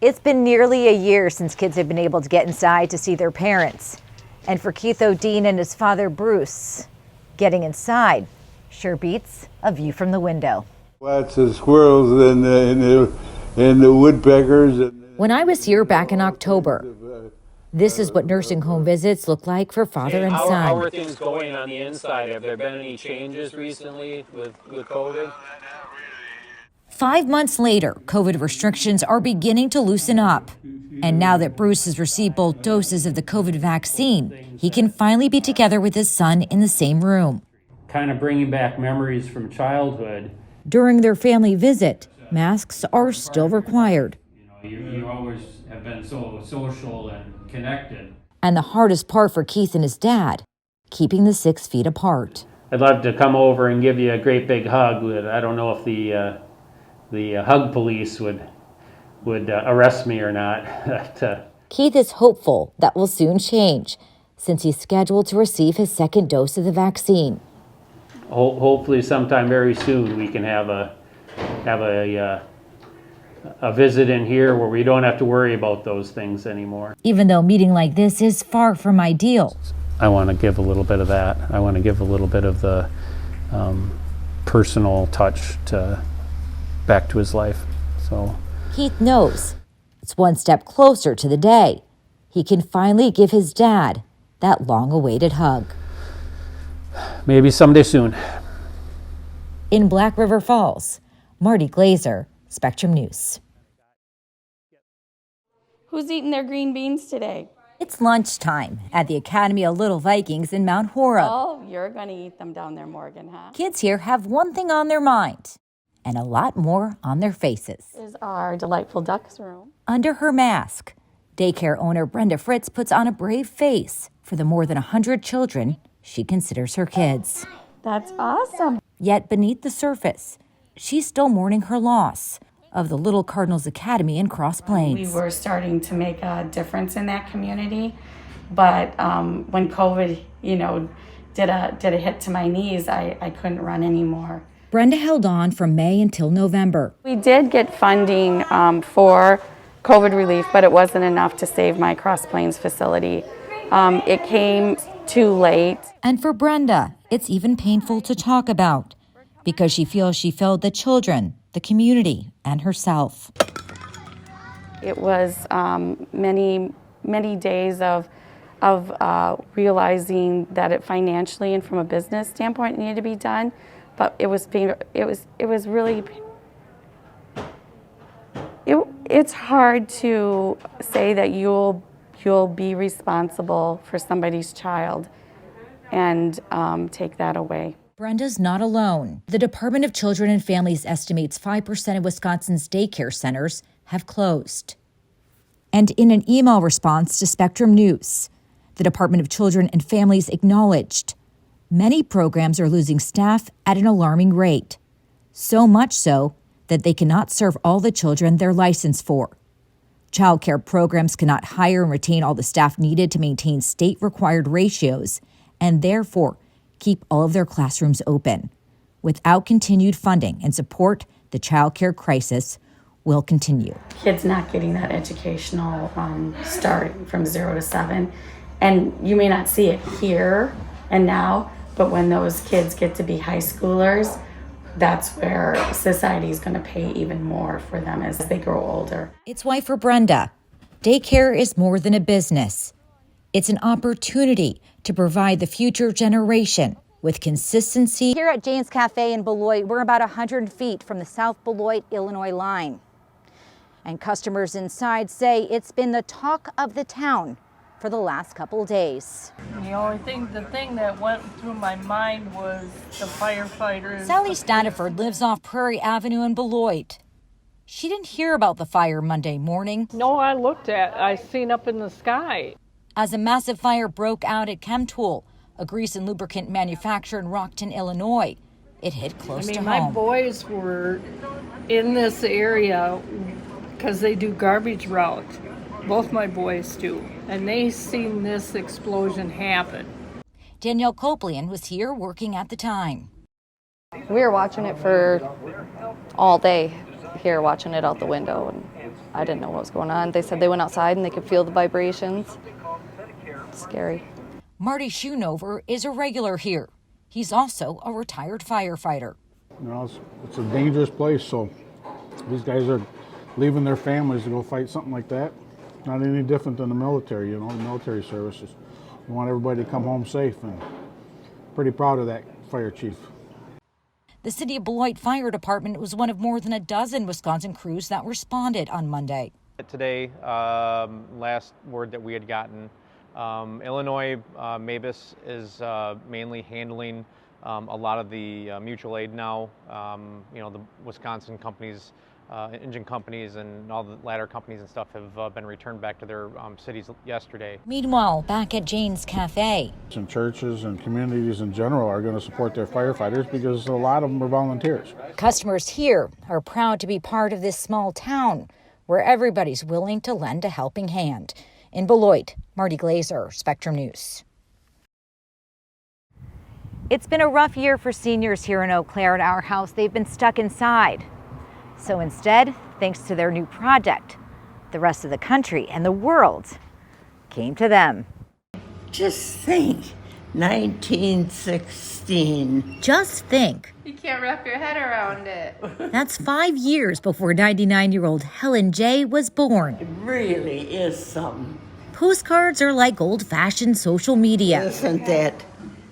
It's been nearly a year since kids have been able to get inside to see their parents. And for Keith O'Dean and his father, Bruce, getting inside sure beats a view from the window. Lots of squirrels and the woodpeckers. When I was here back in October, this is what nursing home visits look like for father and son. How are things going on the inside? Have there been any changes recently with COVID? 5 months later, COVID restrictions are beginning to loosen up. And now that Bruce has received both doses of the COVID vaccine, he can finally be together with his son in the same room. Kind of bringing back memories from childhood. During their family visit, masks are still required. You always have been so social and connected. And the hardest part for Keith and his dad, keeping the 6 feet apart. I'd love to come over and give you a great big hug. I don't know if the hug police would arrest me or not. Keith is hopeful that will soon change, since he's scheduled to receive his second dose of the vaccine. Hopefully sometime very soon we can have a visit in here where we don't have to worry about those things anymore. Even though a meeting like this is far from ideal. I want to give a little bit of that. I want to give a little bit of the personal touch back to his life. So Keith knows it's one step closer to the day he can finally give his dad that long-awaited hug. Maybe someday soon. In Black River Falls, Marti Glaser, Spectrum News. Who's eating their green beans today? It's lunchtime at the Academy of Little Vikings in Mount Horeb. Oh, you're going to eat them down there, Morgan, huh? Kids here have one thing on their mind and a lot more on their faces. This is our delightful ducks room. Under her mask, daycare owner Brenda Fritz puts on a brave face for the more than 100 children she considers her kids. That's awesome. Yet beneath the surface, she's still mourning her loss of the Little Cardinals Academy in Cross Plains. We were starting to make a difference in that community, but when COVID, did a hit to my knees, I couldn't run anymore. Brenda held on from May until November. We did get funding for COVID relief, but it wasn't enough to save my Cross Plains facility. It came too late. And for Brenda, it's even painful to talk about because she feels she failed the children, the community, and herself. It was many days of realizing that it financially and from a business standpoint needed to be done, but it's hard to say that you'll be responsible for somebody's child and take that away. Brenda's not alone. The Department of Children and Families estimates 5% of Wisconsin's daycare centers have closed. And in an email response to Spectrum News, the Department of Children and Families acknowledged many programs are losing staff at an alarming rate, so much so that they cannot serve all the children they're licensed for. Child care programs cannot hire and retain all the staff needed to maintain state-required ratios and therefore keep all of their classrooms open. Without continued funding and support, the child care crisis will continue. Kids not getting that educational start from 0 to 7. And you may not see it here and now, but when those kids get to be high schoolers, that's where society is going to pay even more for them as they grow older. It's why for Brenda, daycare is more than a business. It's an opportunity to provide the future generation with consistency. Here at Jane's Cafe in Beloit, we're about 100 feet from the South Beloit, Illinois line. And customers inside say it's been the talk of the town for the last couple days. The thing that went through my mind was the firefighters. Sally Staniford lives off Prairie Avenue in Beloit. She didn't hear about the fire Monday morning. No, I seen up in the sky. As a massive fire broke out at Chemtool, a grease and lubricant manufacturer in Rockton, Illinois. It hit close to home. My boys were in this area because they do garbage route. Both my boys do. And they seen this explosion happen. Danielle Coplian was here working at the time. We were watching it for all day here, watching it out the window. And I didn't know what was going on. They said they went outside and they could feel the vibrations. It's scary. Marty Schoonover is a regular here. He's also a retired firefighter. You know, it's a dangerous place, so these guys are leaving their families to go fight something like that. Not any different than the military, you know, the military services. We want everybody to come home safe, and pretty proud of that fire chief. The City of Beloit Fire Department was one of more than a dozen Wisconsin crews that responded on Monday. Today, last word that we had gotten, Illinois Mavis is mainly handling a lot of the mutual aid now. You know, the Wisconsin companies, engine companies and all the ladder companies and stuff have been returned back to their cities yesterday. Meanwhile, back at Jane's Cafe. And churches and communities in general are going to support their firefighters because a lot of them are volunteers. Customers here are proud to be part of this small town where everybody's willing to lend a helping hand. In Beloit, Marti Glaser, Spectrum News. It's been a rough year for seniors here in Eau Claire. At our house, they've been stuck inside. So instead, thanks to their new project, the rest of the country and the world came to them. Just think, 1916. Just think. You can't wrap your head around it. That's 5 years before 99-year-old Helen J. was born. It really is something. Postcards are like old-fashioned social media. Isn't that?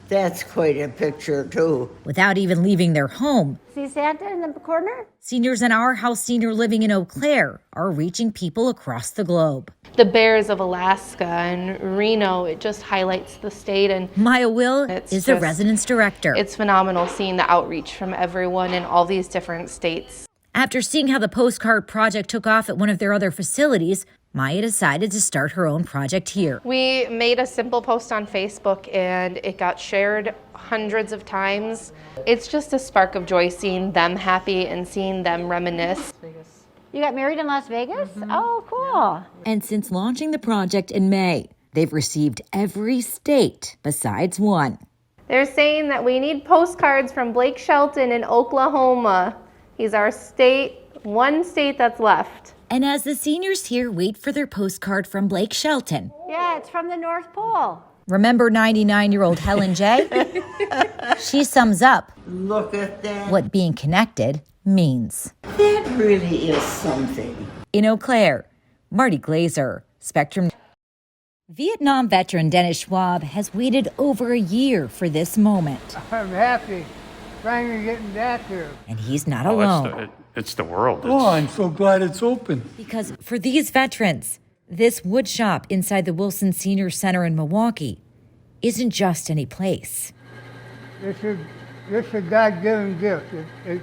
That's quite a picture, too. Without even leaving their home, See Santa in the corner? seniors in Our House Senior Living in Eau Claire are reaching people across the globe. The Bears of Alaska and Reno, it just highlights the state. And Maya Will is the residence director. It's phenomenal seeing the outreach from everyone in all these different states. After seeing how the postcard project took off at one of their other facilities, Maya decided to start her own project here. We made a simple post on Facebook and it got shared hundreds of times. It's just a spark of joy seeing them happy and seeing them reminisce. You got married in Las Vegas? Oh, cool. And since launching the project in May, they've received every state besides one. They're saying that we need postcards from Blake Shelton in Oklahoma. He's our one state that's left. And as the seniors here wait for their postcard from Blake Shelton. Yeah, it's from the North Pole. Remember 99-year-old Helen J? She sums up Look at that. what being connected means. That really is something. In Eau Claire, Marti Glaser, Spectrum. Vietnam veteran Dennis Schwab has waited over a year for this moment. I'm happy finally getting back here. And he's not alone. It's the world. Oh, I'm so glad it's open. Because for these veterans, this wood shop inside the Wilson Senior Center in Milwaukee isn't just any place. This is a God-given gift. It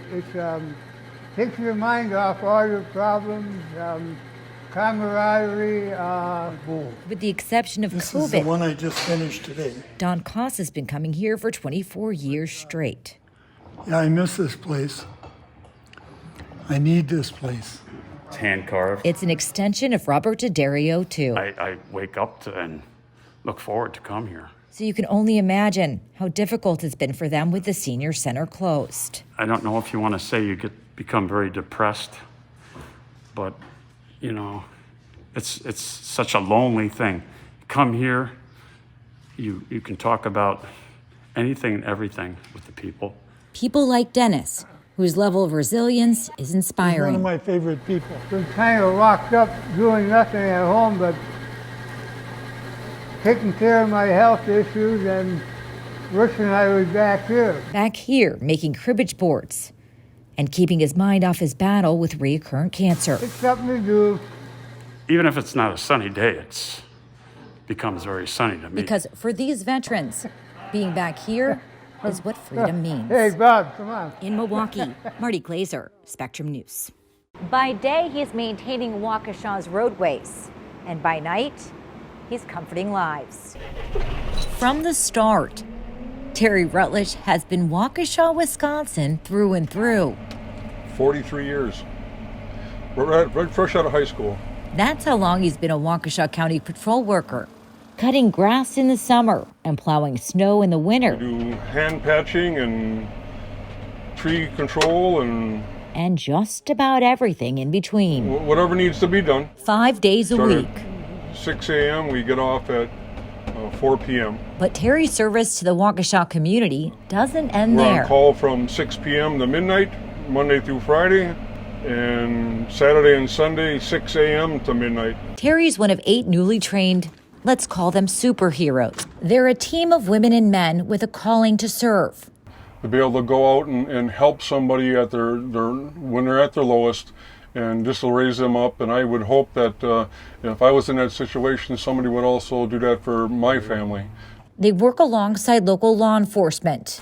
takes your mind off all your problems, camaraderie. With the exception of This COVID, is the one I just finished today. Don Koss has been coming here for 24 years straight. Yeah, I miss this place. I need this place. It's hand carved. It's an extension of Robert D'Addario, too. I wake up and look forward to come here. So you can only imagine how difficult it's been for them with the senior center closed. I don't know if you want to say you become very depressed, but you know, it's such a lonely thing. Come here, you can talk about anything and everything with the people. People like Dennis, whose level of resilience is He's inspiring. one of my favorite people. Been kind of locked up doing nothing at home but taking care of my health issues and wishing I was back here. Back here, making cribbage boards and keeping his mind off his battle with recurrent cancer. It's something to do. Even if it's not a sunny day, it becomes very sunny to me. Because for these veterans, being back here is what freedom means. Hey, Bob, come on. In Milwaukee, Marti Glaser, Spectrum News. By day, he's maintaining Waukesha's roadways. And by night, he's comforting lives. From the start, Terry Rutledge has been Waukesha, Wisconsin through and through. 43 years. Right fresh out of high school. That's how long he's been a Waukesha County patrol worker, cutting grass in the summer and plowing snow in the winter. We do hand patching and tree control and and just about everything in between. Whatever needs to be done. 5 days a Start week. at 6 a.m., we get off at 4 p.m. But Terry's service to the Waukesha community doesn't end We're there. on call from 6 p.m. to midnight, Monday through Friday, and Saturday and Sunday, 6 a.m. to midnight. Terry's one of 8 newly trained, let's call them superheroes. They're a team of women and men with a calling to serve. To be able to go out and help somebody at their when they're at their lowest, and just to raise them up. And I would hope that if I was in that situation, somebody would also do that for my family. They work alongside local law enforcement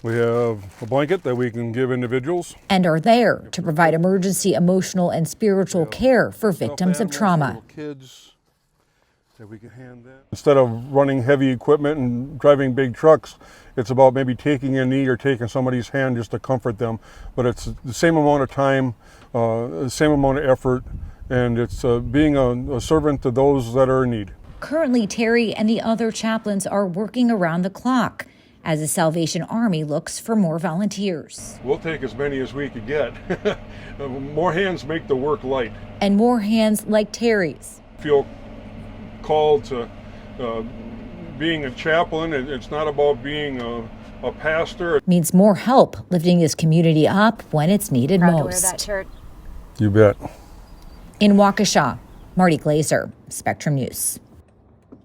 We have a blanket that we can give individuals. and are there to provide emergency emotional and spiritual care for victims of trauma. Kids that we can hand them. Instead of running heavy equipment and driving big trucks, it's about maybe taking a knee or taking somebody's hand just to comfort them. But it's the same amount of time, the same amount of effort, and it's being a servant to those that are in need. Currently, Terry and the other chaplains are working around the clock as the Salvation Army looks for more volunteers. We'll take as many as we could get. More hands make the work light. And more hands like Terry's. Feel called to being a chaplain. It's not about being a pastor. Means more help lifting this community up when it's needed Proud to wear most. that shirt. You bet. In Waukesha, Marti Glaser, Spectrum News.